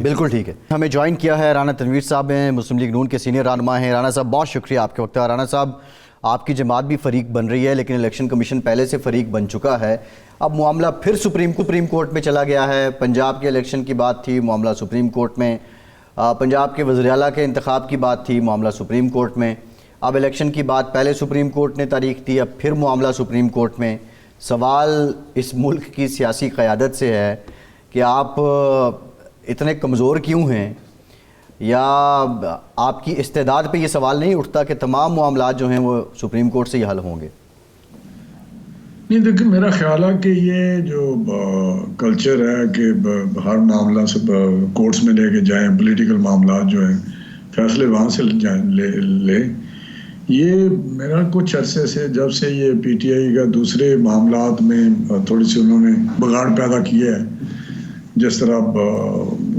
بالکل ٹھیک ہے۔ ہمیں جوائن کیا ہے رانا تنویر صاحب ہیں، مسلم لیگ نون کے سینئر رہنما ہیں۔ رانا صاحب بہت شکریہ آپ کے وقت۔ رانا صاحب آپ کی جماعت بھی فریق بن رہی ہے لیکن الیکشن کمیشن پہلے سے فریق بن چکا ہے، اب معاملہ پھر سپریم کورٹ میں چلا گیا ہے۔ پنجاب کے الیکشن کی بات تھی، معاملہ سپریم کورٹ میں پنجاب کے وزیر اعلیٰ کے انتخاب کی بات تھی، معاملہ سپریم کورٹ میں. اب الیکشن کی بات پہلے سپریم کورٹ نے تاریخ دی، اب پھر معاملہ سپریم کورٹ میں. سوال اس ملک کی سیاسی قیادت سے ہے کہ آپ اتنے کمزور کیوں ہیں، یا آپ کی استعداد پہ یہ سوال نہیں اٹھتا کہ تمام معاملات جو ہیں وہ سپریم کورٹ سے ہی حل ہوں گے؟ نہیں دیکھیں، میرا خیال ہے کہ یہ جو کلچر ہے کہ ہر معاملہ سب کورٹس میں لے کے جائیں، پولیٹیکل معاملات جو ہیں فیصلے وہاں سے لیں، یہ میرا کچھ عرصے سے جب سے یہ پی ٹی آئی کا دوسرے معاملات میں تھوڑی سی انہوں نے بگاڑ پیدا کیا ہے، جس طرح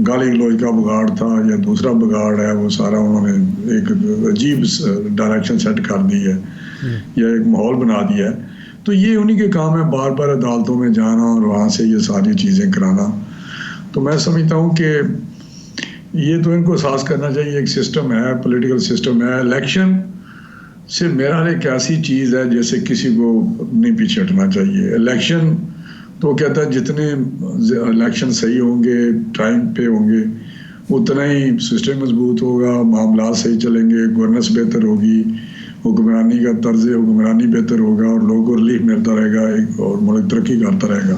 گالی گلوچ کا بگاڑ تھا یا دوسرا بگاڑ ہے، وہ سارا انہوں نے ایک عجیب ڈائریکشن سیٹ کر دی ہے یا ایک ماحول بنا دیا ہے. تو یہ انہی کے کام ہے بار بار عدالتوں میں جانا اور وہاں سے یہ ساری چیزیں کرانا. تو میں سمجھتا ہوں کہ یہ تو ان کو احساس کرنا چاہیے، ایک سسٹم ہے، پولیٹیکل سسٹم ہے. الیکشن سے میرا ایک ایسی چیز ہے جیسے کسی کو نہیں پیچھے ہٹنا چاہیے. الیکشن تو کہتا ہے جتنے الیکشن صحیح ہوں گے، ٹائم پہ ہوں گے، اتنا ہی سسٹم مضبوط ہوگا، معاملات صحیح چلیں گے، گورننس بہتر ہوگی، حکمرانی کا طرز حکمرانی بہتر ہوگا اور لوگوں کو ریلیف ملتا رہے گا اور ملک ترقی کرتا رہے گا.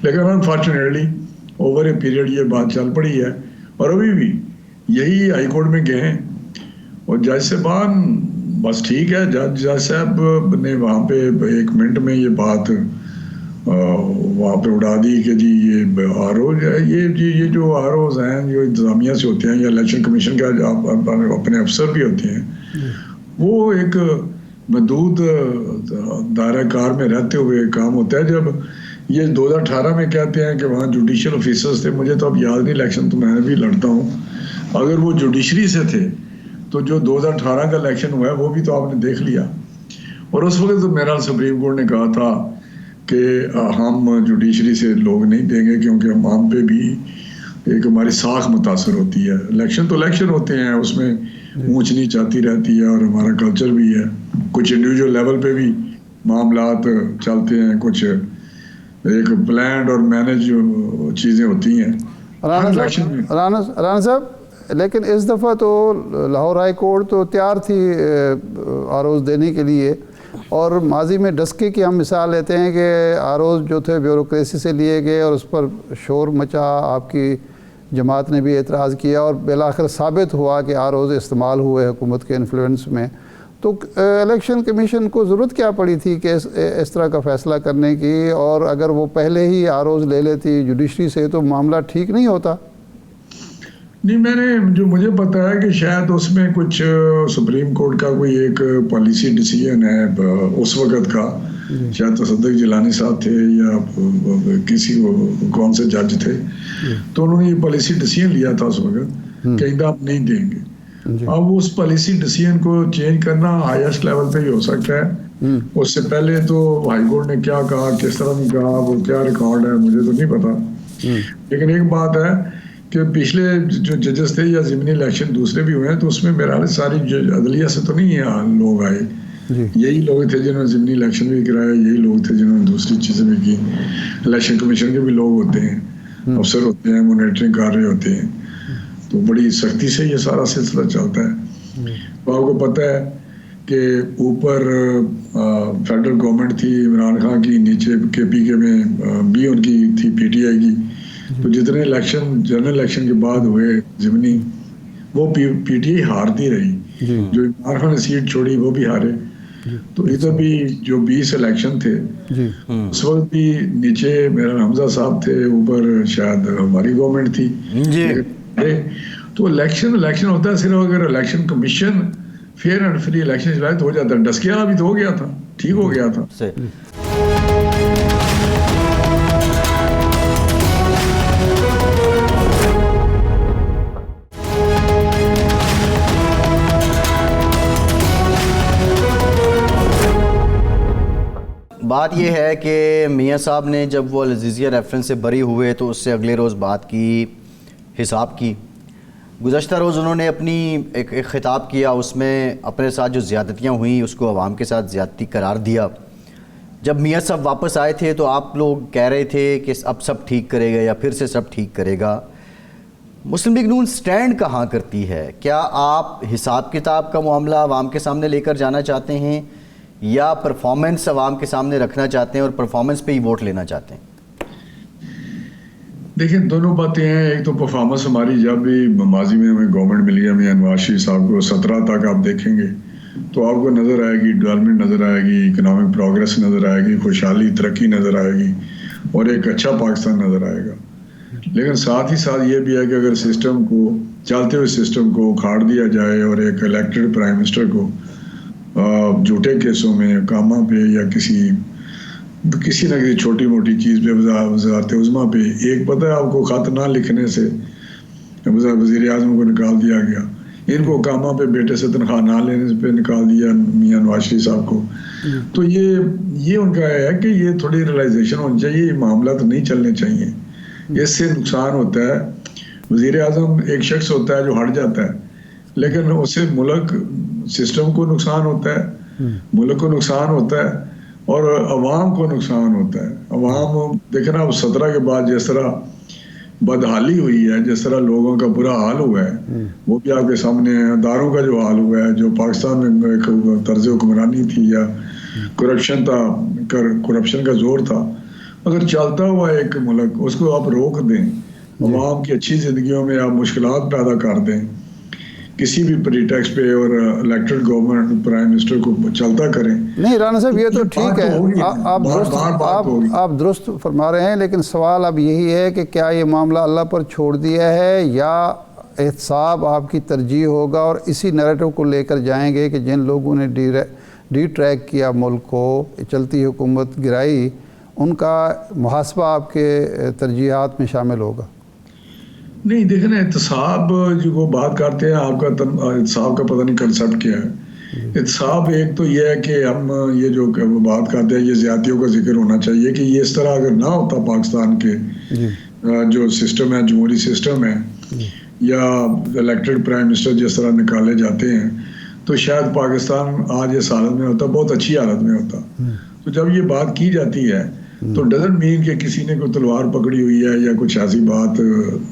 لیکن انفارچونیٹلی اوور اے پیریڈ یہ بات چل پڑی ہے اور ابھی بھی یہی ہائی کورٹ میں گئے ہیں اور جج صاحبان بس ٹھیک ہے، جج صاحب نے وہاں پہ 1 منٹ میں یہ بات وہاں پہ اڑا دی کہ جی یہ آر او یہ جو آر اوز ہیں جو انتظامیہ سے ہوتے ہیں یا الیکشن کمیشن کے اپنے افسر بھی ہوتے ہیں، وہ ایک محدود دائرہ کار میں رہتے ہوئے کام ہوتا ہے. جب یہ 2018 میں کہتے ہیں کہ وہاں جوڈیشل آفیسرز تھے، مجھے تو اب یاد نہیں، الیکشن تو میں بھی لڑتا ہوں، اگر وہ جوڈیشری سے تھے تو جو 2018 کا الیکشن ہوا ہے وہ بھی تو آپ نے دیکھ لیا. اور اس وقت تو میرا سپریم کورٹ نے کہا تھا کہ ہم جوڈیشری سے لوگ نہیں دیں گے کیونکہ ہم پہ بھی ایک ہماری ساکھ متاثر ہوتی ہے. الیکشن تو الیکشن ہوتے ہیں، اس میں اونچ نیچ آتی رہتی ہے اور ہمارا کلچر بھی ہے. کچھ انڈیویجول لیول پہ بھی معاملات چلتے ہیں، کچھ ایک پلانڈ اور مینج چیزیں ہوتی ہیں. رانا صاحب، لیکن اس دفعہ تو لاہور ہائی کورٹ تو تیار تھی آر اوز دینے کے لیے، اور ماضی میں ڈسکے کی ہم مثال لیتے ہیں کہ آر اوز جو تھے بیوروکریسی سے لیے گئے اور اس پر شور مچا، آپ کی جماعت نے بھی اعتراض کیا اور بالآخر ثابت ہوا کہ آر اوز استعمال ہوئے حکومت کے انفلوئنس میں. تو الیکشن کمیشن کو ضرورت کیا پڑی تھی کہ اس طرح کا فیصلہ کرنے کی، اور اگر وہ پہلے ہی آر اوز لے لیتی جوڈیشری سے تو معاملہ ٹھیک نہیں ہوتا؟ نہیں، جو مجھے پتا ہے کہ شاید اس میں کچھ سپریم کورٹ کا کوئی ایک پالیسی ڈیسیژن ہے اس وقت کا، شاید تصدق جیلانی صاحب تھے یا کسی کون سے جج تھے، تو انہوں نے یہ پالیسی ڈیسیژن لیا تھا اس وقت کہ آئندہ ہم نہیں دیں گے. اب اس پالیسی ڈیسیژن کو چینج کرنا ہائیسٹ لیول پہ ہی ہو سکتا ہے. اس سے پہلے تو ہائی کورٹ نے کیا کہا، کس طرح نے کہا، وہ کیا ریکارڈ ہے مجھے تو نہیں پتا. لیکن ایک بات ہے کہ پچھلے جو ججز تھے یا ضمنی الیکشن دوسرے بھی ہوئے ہیں، تو اس میں میرا ساری عدلیہ سے تو نہیں ہے لوگ آئے. یہی لوگ تھے جنہوں نے ضمنی الیکشن بھی کرایا، یہی لوگ تھے جنہوں نے دوسری چیزیں بھی کی. الیکشن کمیشن کے بھی لوگ ہوتے ہیں، افسر ہوتے ہیں، مانیٹرنگ کر رہے ہوتے ہیں. تو بڑی سختی سے یہ سارا سلسلہ چلتا ہے. تو آپ کو پتہ ہے کہ اوپر فیڈرل گورنمنٹ تھی عمران خان کی، نیچے کے پی کے میں بھی ان کی تھی پی ٹی آئی کی. تو جتنے الیکشن جنرل الیکشن کے بعد ہوئے ضمنی، وہ پی ٹی آئی ہارتی رہی. جو عمران خان نے سیٹ چھوڑی وہ بھی ہارے. تو ادھر بھی جو 20 الیکشن تھے اس وقت بھی نیچے میرا حمزہ صاحب تھے، اوپر شاید ہماری گورنمنٹ تھی. تو الیکشن ہوتا ہے صرف اگر election commission fair and free election چلائے تو ہو جاتا ہے. ڈسکے والا بھی تو ہو گیا تھا، ٹھیک ہو گیا تھا. بات یہ ہے کہ میاں صاحب نے جب وہ العزیزیہ ریفرنس سے بری ہوئے تو اس سے اگلے روز بات کی، حساب کی. گزشتہ روز انہوں نے اپنی ایک خطاب کیا، اس میں اپنے ساتھ جو زیادتیاں ہوئیں اس کو عوام کے ساتھ زیادتی قرار دیا. جب میاں صاحب واپس آئے تھے تو آپ لوگ کہہ رہے تھے کہ اب سب ٹھیک کرے گا یا پھر سے سب ٹھیک کرے گا. مسلم لیگ نون سٹینڈ کہاں کرتی ہے؟ کیا آپ حساب کتاب کا معاملہ عوام کے سامنے لے کر جانا چاہتے ہیں یا پرفارمنس عوام کے سامنے رکھنا چاہتے ہیں اور پرفارمنس پہ ہی ووٹ لینا چاہتے ہیں؟ دیکھیں دونوں باتیں ہیں. ایک تو پرفارمنس ہماری جب بھی ماضی میں ہمیں گورنمنٹ ملی ہے میاں نواز شریف صاحب کو 17 تک آپ دیکھیں گے تو آپ کو نظر آئے گی ڈیولپمنٹ نظر آئے گی, اکنامک پروگریس نظر آئے گی, خوشحالی ترقی نظر آئے گی اور ایک اچھا پاکستان نظر آئے گا. لیکن ساتھ ہی ساتھ یہ بھی ہے کہ اگر سسٹم کو چلتے ہوئے سسٹم کو اکھاڑ دیا جائے اور ایک الیکٹڈ پرائم منسٹر کو جھوٹے کیسوں میں کاموں پہ یا کسی نہ کسی چھوٹی موٹی چیز پہ وزارت عظمیٰ پہ ایک پتہ ہے آپ کو خط نہ لکھنے سے وزیر اعظم کو نکال دیا گیا, ان کو کاموں پہ بیٹے سے تنخواہ نہ لینے پہ نکال دیا میاں نواز شریف صاحب کو. تو یہ ان کا ہے کہ یہ تھوڑی ریلائزیشن ہونی چاہیے, یہ معاملات نہیں چلنے چاہیے. اس سے نقصان ہوتا ہے. وزیر اعظم ایک شخص ہوتا ہے جو ہٹ جاتا ہے لیکن اس سے ملک سسٹم کو نقصان ہوتا ہے, ملک کو نقصان ہوتا ہے اور عوام کو نقصان ہوتا ہے. عوام دیکھنا اب 17 کے بعد جس طرح بدحالی ہوئی ہے, جس طرح لوگوں کا برا حال ہوا ہے وہ بھی آپ کے سامنے ہے. اداروں کا جو حال ہوا ہے, جو پاکستان میں ایک طرز حکمرانی تھی یا کرپشن تھا, کرپشن کا زور تھا, اگر چلتا ہوا ایک ملک اس کو آپ روک دیں, عوام کی اچھی زندگیوں میں آپ مشکلات پیدا کر دیں کسی بھی پریٹیکس پہ اور الیکٹڈ گورنمنٹ پرائم منسٹر کو چلتا کریں. نہیں رانا صاحب یہ تو ٹھیک ہے, آپ درست فرما رہے ہیں, لیکن سوال اب یہی ہے کہ کیا یہ معاملہ اللہ پر چھوڑ دیا ہے یا احتساب آپ کی ترجیح ہوگا اور اسی نیریٹو کو لے کر جائیں گے کہ جن لوگوں نے ڈی ٹریک کیا ملک کو, چلتی حکومت گرائی, ان کا محاسبہ آپ کے ترجیحات میں شامل ہوگا؟ نہیں دیکھیں نا, احتساب جو وہ بات کرتے ہیں آپ کا احتساب کا پتہ نہیں کنسیپٹ کیا ہے. احتساب ایک تو یہ ہے کہ ہم یہ جو بات کرتے ہیں یہ زیادتیوں کا ذکر ہونا چاہیے کہ یہ اس طرح اگر نہ ہوتا پاکستان کے جو سسٹم ہے, جمہوری سسٹم ہے یا الیکٹڈ پرائم منسٹر جس طرح نکالے جاتے ہیں تو شاید پاکستان آج اس حالت میں ہوتا, بہت اچھی حالت میں ہوتا. تو جب یہ بات کی جاتی ہے تو ڈزنٹ مین کہ کسی نے کوئی تلوار پکڑی ہوئی ہے یا کچھ ایسی بات,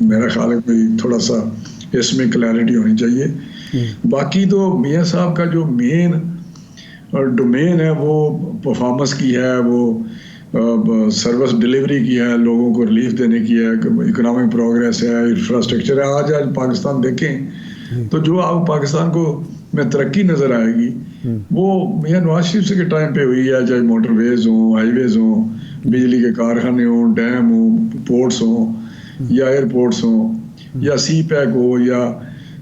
میرا خیال ہے کوئی تھوڑا سا اس میں کلیئرٹی ہونی چاہیے. باقی تو میاں صاحب کا جو مین ڈومین ہے وہ پرفارمنس کی ہے, وہ سروس ڈیلیوری کی ہے, لوگوں کو ریلیف دینے کی ہے, اکنامک پروگریس ہے, انفراسٹرکچر ہے. آج پاکستان دیکھیں تو جو آپ پاکستان کو میں ترقی نظر آئے گی وہ میاں نواز شریف کے ٹائم پہ ہوئی ہے, چاہے موٹر ویز ہوں, ہائی ویز ہوں, بجلی کے کارخانے ہوں, ڈیم ہوں, پورٹس ہوں یا ایئرپورٹس ہوں یا سی پیک ہو یا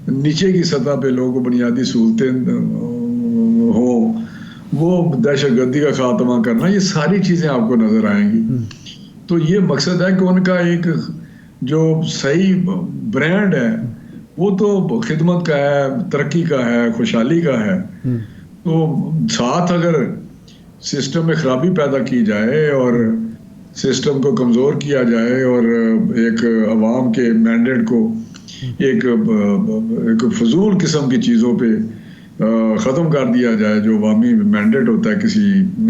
نیچے کی سطح پہ لوگوں کو بنیادی سہولتیں ہوں, وہ دہشت گردی کا خاتمہ کرنا, یہ ساری چیزیں آپ کو نظر آئیں گی. تو یہ مقصد ہے کہ ان کا ایک جو صحیح برانڈ ہے وہ تو خدمت کا ہے, ترقی کا ہے, خوشحالی کا ہے. تو ساتھ اگر سسٹم میں خرابی پیدا کی جائے اور سسٹم کو کمزور کیا جائے اور ایک عوام کے مینڈیٹ کو ایک فضول قسم کی چیزوں پہ ختم کر دیا جائے, جو عوامی مینڈیٹ ہوتا ہے کسی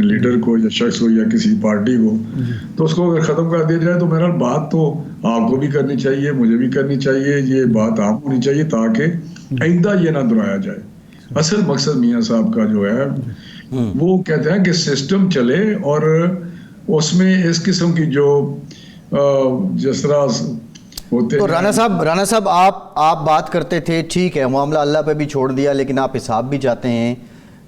لیڈر کو یا شخص کو یا کسی پارٹی کو, تو اس کو اگر ختم کر دیا جائے تو میرا بات تو آپ کو بھی کرنی چاہیے, مجھے بھی کرنی چاہیے, یہ بات عام ہونی چاہیے تاکہ آئندہ یہ نہ دہرایا جائے. اصل مقصد میاں صاحب کا جو ہے وہ کہتے ہیں کہ سسٹم چلے اور اس میں اس قسم کی جو جس طرح ہوتے تو رانا صاحب آپ بات کرتے تھے, ٹھیک ہے معاملہ اللہ پہ بھی چھوڑ دیا لیکن آپ حساب بھی چاہتے ہیں.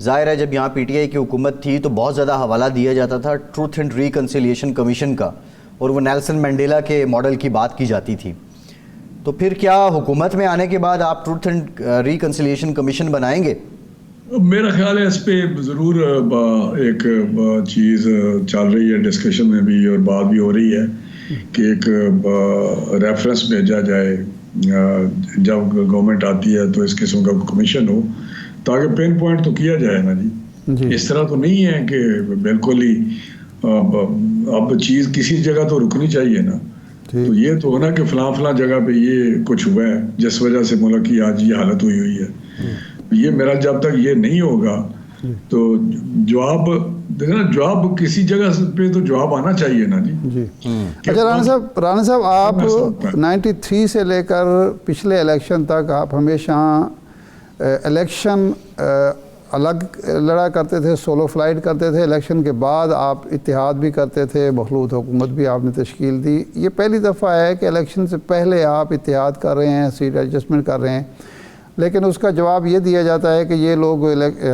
ظاہر ہے جب یہاں پی ٹی آئی کی حکومت تھی تو بہت زیادہ حوالہ دیا جاتا تھا ٹروتھ اینڈ ریکنسیلیشن کمیشن کا, اور وہ نیلسن مینڈیلا کے ماڈل کی بات کی جاتی تھی. تو پھر کیا حکومت میں آنے کے بعد آپ ٹروتھ اینڈ ریکنسیلیشن کمیشن بنائیں گے؟ میرا خیال ہے اس پہ ضرور ایک چیز چل رہی ہے, ڈسکشن میں بھی اور بات بھی ہو رہی ہے کہ ایک ریفرنس بھیجا جائے جب گورنمنٹ آتی ہے تو اس قسم کا کمیشن ہو تاکہ پن پوائنٹ تو کیا جائے نا جی. اس طرح تو نہیں ہے کہ بالکل ہی اب چیز کسی جگہ تو رکنی چاہیے نا. تو یہ تو ہونا کہ فلاں جگہ پہ یہ کچھ ہوا ہے جس وجہ سے ملک کی آج یہ حالت ہوئی ہے. یہ میرا جب تک یہ نہیں ہوگا تو جو آپ جواب کسی جگہ پہ تو جواب آنا چاہیے نا جی. جی اچھا رانا صاحب آپ 93 سے لے کر پچھلے الیکشن تک آپ ہمیشہ الیکشن الگ لڑا کرتے تھے, سولو فلائٹ کرتے تھے, الیکشن کے بعد آپ اتحاد بھی کرتے تھے, مخلوط حکومت بھی آپ نے تشکیل دی. یہ پہلی دفعہ ہے کہ الیکشن سے پہلے آپ اتحاد کر رہے ہیں, سیٹ ایڈجسٹمنٹ کر رہے ہیں, لیکن اس کا جواب یہ دیا جاتا ہے کہ یہ لوگ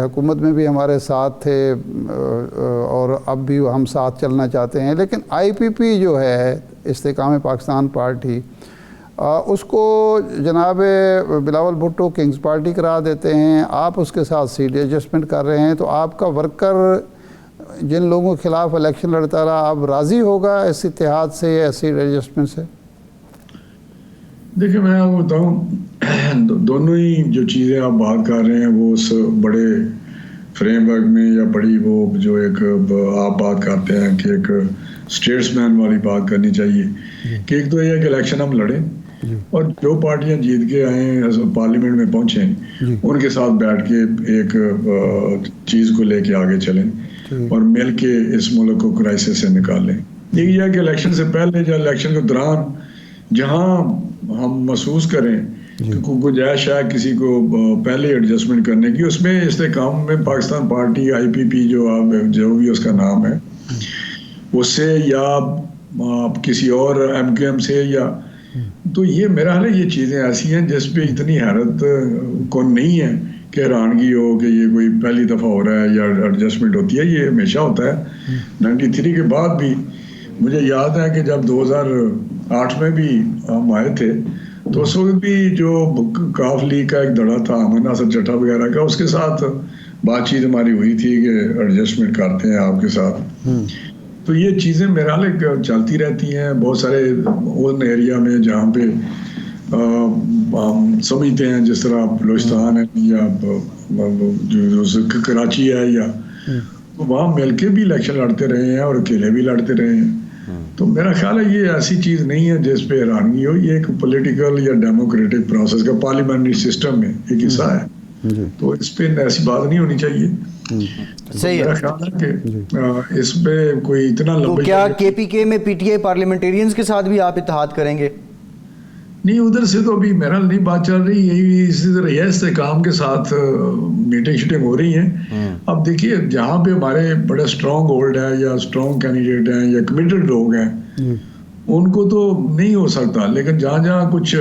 حکومت میں بھی ہمارے ساتھ تھے اور اب بھی ہم ساتھ چلنا چاہتے ہیں. لیکن آئی پی پی جو ہے استحکام پاکستان پارٹی, اس کو جناب بلاول بھٹو کنگز پارٹی قرار دیتے ہیں, آپ اس کے ساتھ سیٹ ایڈجسٹمنٹ کر رہے ہیں. تو آپ کا ورکر جن لوگوں کے خلاف الیکشن لڑتا رہا, اب راضی ہوگا اس اتحاد سے یا سیٹ ایڈجسٹمنٹ سے؟ دیکھیں میں آپ کو بتاؤں, دونوں ہی جو چیزیں آپ بات کر رہے ہیں وہ اس بڑے فریم ورک میں یا بڑی وہ جو ایک آپ بات کرتے ہیں کہ ایک اسٹیٹس مین والی بات کرنی چاہیے کہ ایک تو یہ ہے کہ الیکشن ہم لڑیں اور جو پارٹیاں جیت کے آئیں پارلیمنٹ میں پہنچیں ان کے ساتھ بیٹھ کے ایک چیز کو لے کے آگے چلیں اور مل کے اس ملک کو کرائسس سے نکالیں. یہ ہے کہ الیکشن سے پہلے یا الیکشن کے دوران جہاں ہم محسوس کریں کہ گنجائش ہے کسی کو پہلے ایڈجسٹمنٹ کرنے کی, اس میں استحکام میں پاکستان پارٹی آئی پی پی جو بھی اس کا نام ہے اس سے یا کسی اور ایم کیو ایم سے یا تو یہ میرا حال ہے یہ چیزیں ایسی ہیں جس پہ اتنی حیرت کون نہیں ہے کہ حیرانگی ہو کہ یہ کوئی پہلی دفعہ ہو رہا ہے یا ایڈجسٹمنٹ ہوتی ہے. یہ ہمیشہ ہوتا ہے. 93 کے بعد بھی مجھے یاد ہے کہ جب 2008 میں بھی ہم آئے تھے تو اس وقت بھی جو کاف لیگ کا ایک دڑا تھا امن ناصر چٹھا وغیرہ کا, اس کے ساتھ بات چیت ہماری ہوئی تھی کہ ایڈجسٹمنٹ کرتے ہیں آپ کے ساتھ. تو یہ چیزیں میرا حال چلتی رہتی ہیں بہت سارے ان ایریا میں جہاں پہ ہم سمجھتے ہیں, جس طرح بلوچستان ہے یا کراچی ہے یا وہاں مل کے بھی الیکشن لڑتے رہے ہیں اور اکیلے بھی لڑتے رہے ہیں. تو میرا خیال ہے یہ ایسی چیز نہیں ہے جس پہ حیرانگی ہو. یہ ایک پولیٹیکل یا ڈیموکریٹک پروسیس کا پارلیمنٹری سسٹم میں ایک حصہ ہے, تو اس پہ ایسی بات نہیں ہونی چاہیے. صحیح میرا خیال ہے کہ اس پہ کوئی اتنا تو کیا کے پی کے میں پی ٹی آئی پارلیمنٹیرینز کے ساتھ بھی آپ اتحاد کریں گے؟ نہیں, ادھر سے تو ابھی میرا نہیں بات چل رہی, یہی اسی طرح یہ استحکام کے ساتھ میٹنگ شیٹنگ ہو رہی ہیں. اب دیکھیے جہاں پہ ہمارے بڑے اسٹرانگ ہولڈ ہیں یا اسٹرانگ کینڈیڈیٹ ہیں یا کمیٹڈ لوگ ہیں ان کو تو نہیں ہو سکتا, لیکن جہاں جہاں کچھ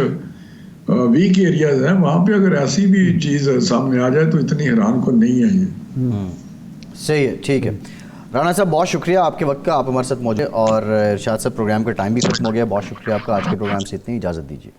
ویک ایریاز ہیں وہاں پہ اگر ایسی بھی چیز سامنے آ جائے تو اتنی حیران کن نہیں ہے یہ. صحیح ہے, ٹھیک ہے. رانا صاحب بہت شکریہ آپ کے وقت کا, آپ ہمارے ساتھ موجود, اور ارشاد صاحب پروگرام کا ٹائم بھی ختم ہو گیا. بہت شکریہ آپ کا. آج کے پروگرام سے اتنی اجازت دیجیے.